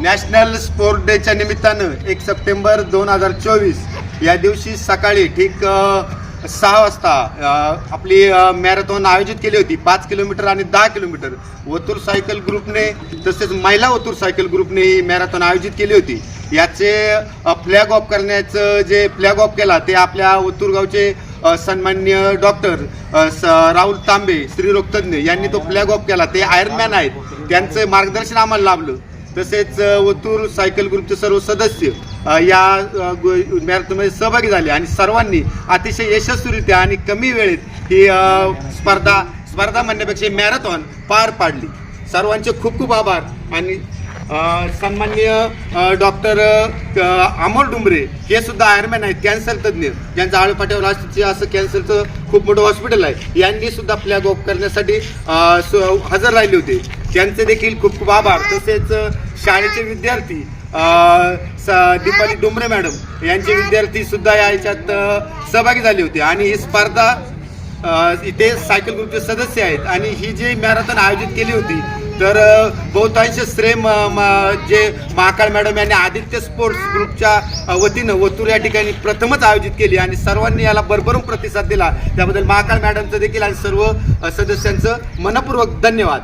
National sport डेच्या निमित्तानं 1 September 2024 या दिवशी सकाळी ठीक 6 वाजता आपली मॅरेथॉन आयोजित केली होती. 5 किलोमीटर आणि 10 किलोमीटर ओतूर सायकल ग्रुपने तसेच महिला ओतूर सायकल ग्रुपने ही मॅरेथॉन आयोजित केली होती. याचे फ्लॅग ऑफ करण्याचं जे फ्लॅग ऑफ केला ते आपल्या ओतूर गावचे सन्माननीय डॉक्टर राहुल तांबे स्त्रीरोग तज्ञ यांनी तो फ्लॅग ऑफ केला. ते आयर्नमॅन आहेत, त्यांचं मार्गदर्शन आम्हाला लाभलं. तसेच ओतूर सायकल ग्रुपचे सर्व सदस्य या मॅरेथॉनमध्ये सहभागी झाले आणि सर्वांनी अतिशय यशस्वीरित्या आणि कमी वेळेत ही स्पर्धा म्हणण्यापेक्षा मॅरेथॉन पार पाडली. सर्वांचे खूप खूप आभार. आणि सन्माननीय डॉक्टर अमोल डुंबरे हे सुद्धा आयर्नमॅन आहेत, कॅन्सर तज्ज्ञ, ज्यांचं आळपाट्यावर असं कॅन्सरचं खूप मोठं हॉस्पिटल आहे. यांनी सुद्धा फ्लॅग ऑफ करण्यासाठी हजर राहिले होते. त्यांचे देखील खूप खूप आभार. तसेच शाळेचे विद्यार्थी दीपाली डुंबरे मॅडम यांचे विद्यार्थी सुद्धा याच्यात सहभागी झाले होते. आणि ही स्पर्धा इथे सायकल ग्रुपचे सदस्य आहेत. आणि ही जी मॅरेथॉन आयोजित केली होती तर बहुतांश श्रेय जे महाकाळ मॅडम यांनी आदित्य स्पोर्ट्स ग्रुपच्या वतीनं ओतूर या ठिकाणी प्रथमच आयोजित केली आणि सर्वांनी याला भरभरून प्रतिसाद दिला. त्याबद्दल महाकाळ मॅडमचं देखील आणि सर्व सदस्यांचं मनपूर्वक धन्यवाद.